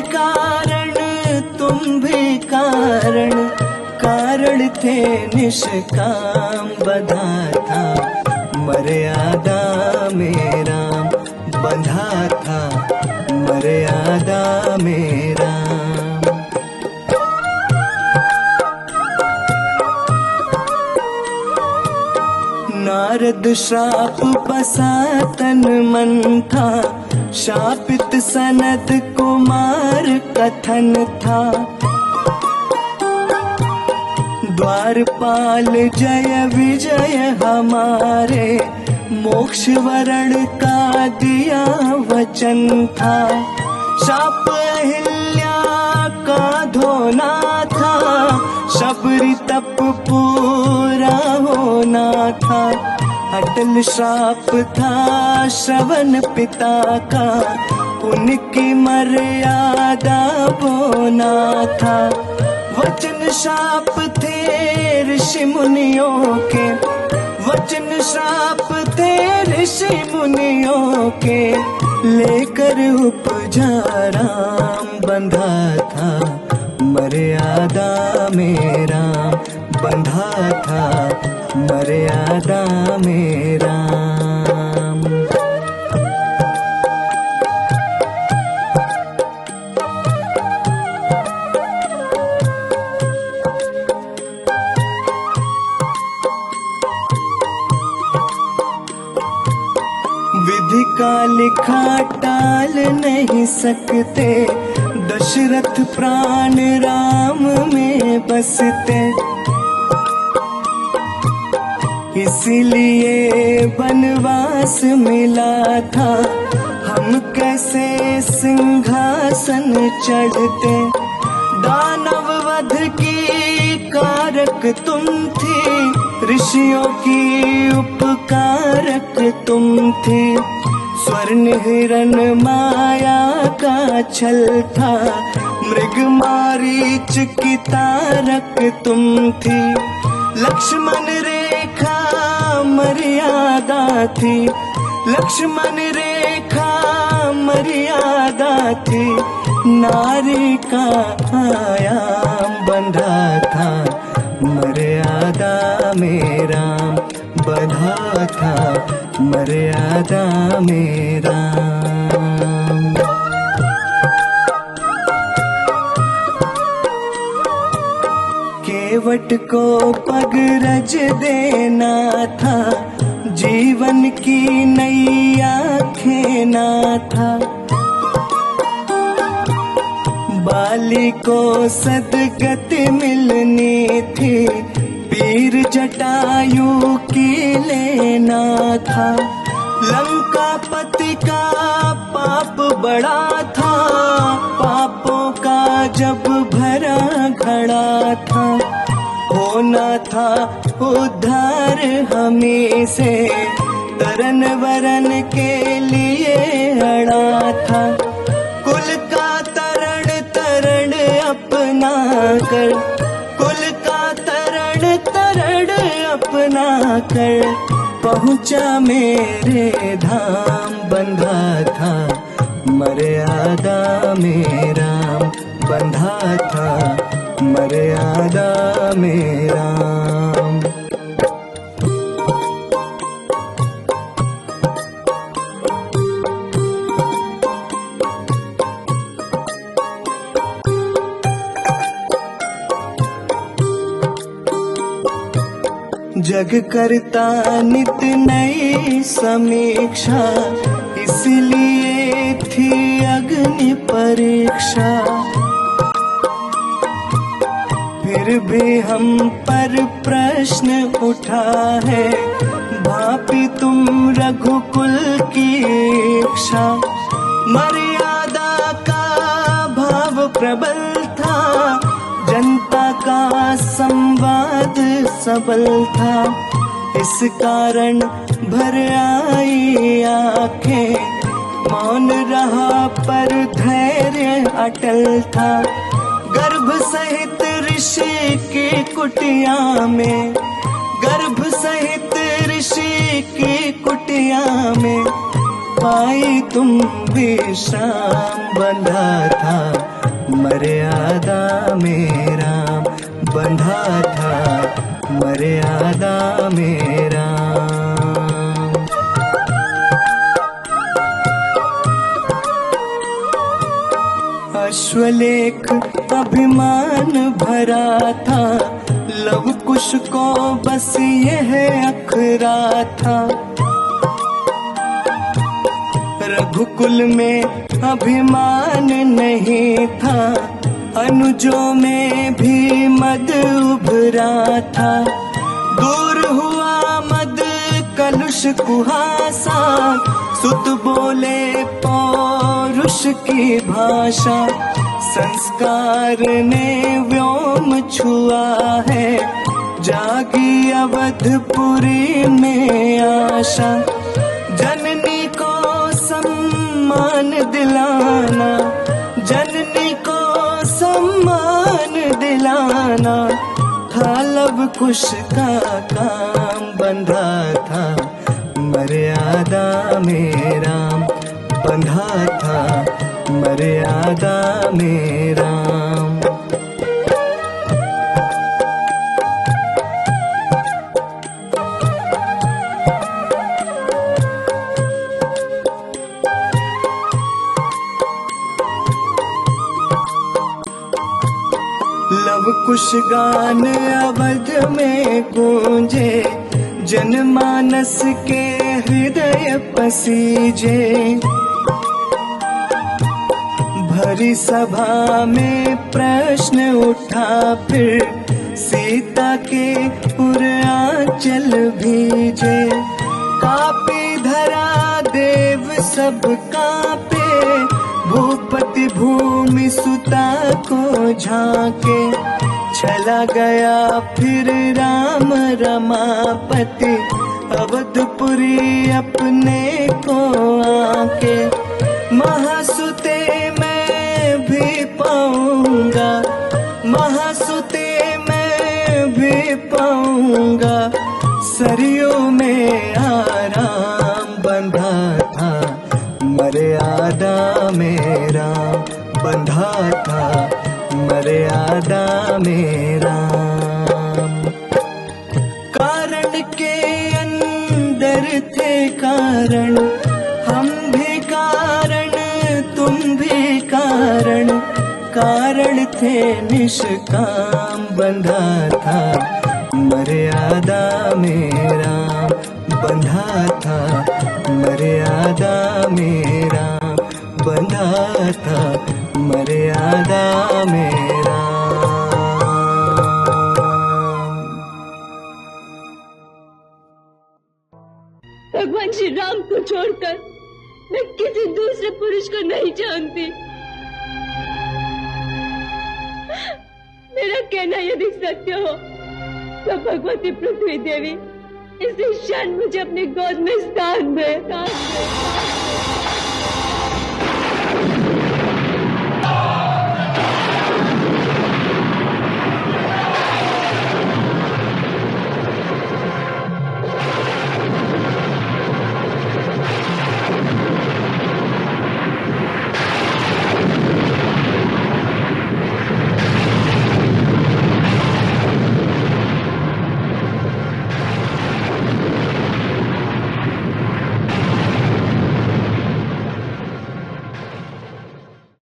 कारण तुम भी कारण, कारण थे निष्काम, बंधा था मर्यादा में राम, बंधा था मर्यादा में राम। नारद श्राप बसा तन मन था, शापित सनत कुमार कथन था। द्वारपाल जय विजय हमारे, मोक्ष वरण का दिया वचन था। शाप अहिल्या का धोना था, शबरी तप पूरा होना था। अटल श्राप था श्रवण पिता का, उनकी मर्यादा बोना था। वचन शाप थे ऋषि मुनियों के, वचन शाप थे ऋषि मुनियों के। लेकर उपजा राम, बंधा था मर्यादा में राम, बंधा था मर्यादा में राम। विधि का लिखा टाल नहीं सकते, दशरथ प्राण राम में बसते। इसीलिए वनवास मिला था, हम कैसे सिंहासन चढ़ते। दानव वध की कारक तुम थी, ऋषियों की उपकारक तुम थी। स्वर्ण हिरण माया का छल था, मृग मारीच की तारक तुम थी। लक्ष्मण रेखा मर्यादा थी, लक्ष्मण रेखा मर्यादा थी। नारी का आयाम बंधा था मर्यादा में राम, बंधा था मर्यादा में राम। केवट को पगरज देना था, जीवन की नैया खेना था। बाली को सदगति मिलनी थी, पीर जटायु की लेना था। लंकापति का पाप बड़ा था, पापों का जब भरा घड़ा था। होना था उद्धार हमें से, तरन वरन के लिए अड़ा था। कुल का तरण तरण अपना कर, कुल का तरण तरण अपना कर। पहुँचा मेरे धाम, बंधा था मर्यादा में राम, बंधा था मर्यादा में राम। जग करता नित नई समीक्षा, इसलिए थी अग्नि परीक्षा। फिर भी हम पर प्रश्न उठा है, भांति तुम रघुकुल की इच्छा। मर्यादा का भाव प्रबल था, जनता का संवाद सबल था। इस कारण भर आई आंखें, मौन रहा पर धैर्य अटल था। गर्भ सहित ऋषि की कुटिया में, गर्भ सहित ऋषि की कुटिया में। पाई तुम विश्राम, बंधा था मर्यादा में राम, बंधा था मर्यादा में राम। अश्वलेख अभिमान भरा था, लव कुश को बस यह अखरा था। रघुकुल में अभिमान नहीं था, अनुजों में भी मद उभरा था। दूर हुआ मद कलुष कुहासा, सुत बोले पौरुष की भाषा। संस्कार ने व्योम छुआ है, जागी अवधपुरी में आशा। जननी को सम्मान दिलाना, जननी को सम्मान दिलाना था लव कुश का काम। बंधा था मर्यादा में राम, बंधा था मर्यादा में राम। लव कुश गान अवध में गूंजे, जनमानस के हृदय पसीजे। भरी सभा में प्रश्न उठा फिर, सीता के पुरांचल भीजे। कापी धरा देव सब कांपे, भूपति भूमि सुता को झांके। चला गया फिर राम रमापति, अवधपुरी अपने को आके। महासुते मैं भी पाऊंगा, महासुते मैं भी पाऊंगा। सरियों में आराम, बंधा था मर्यादा में राम, बंधा था मर्यादा में राम। कारण के अंदर थे कारण, हम भी कारण तुम भी कारण। कारण थे निष्काम, बंधा था मर्यादा में राम, बंधा था मर्यादा में राम, बंधा था मर्यादा में राम। भगवान श्री राम को छोड़कर मैं किसी दूसरे पुरुष को नहीं जानती। मेरा कहना यदि सत्य हो तो भगवती पृथ्वी देवी इसी क्षण मुझे अपनी गोद में स्थान दे।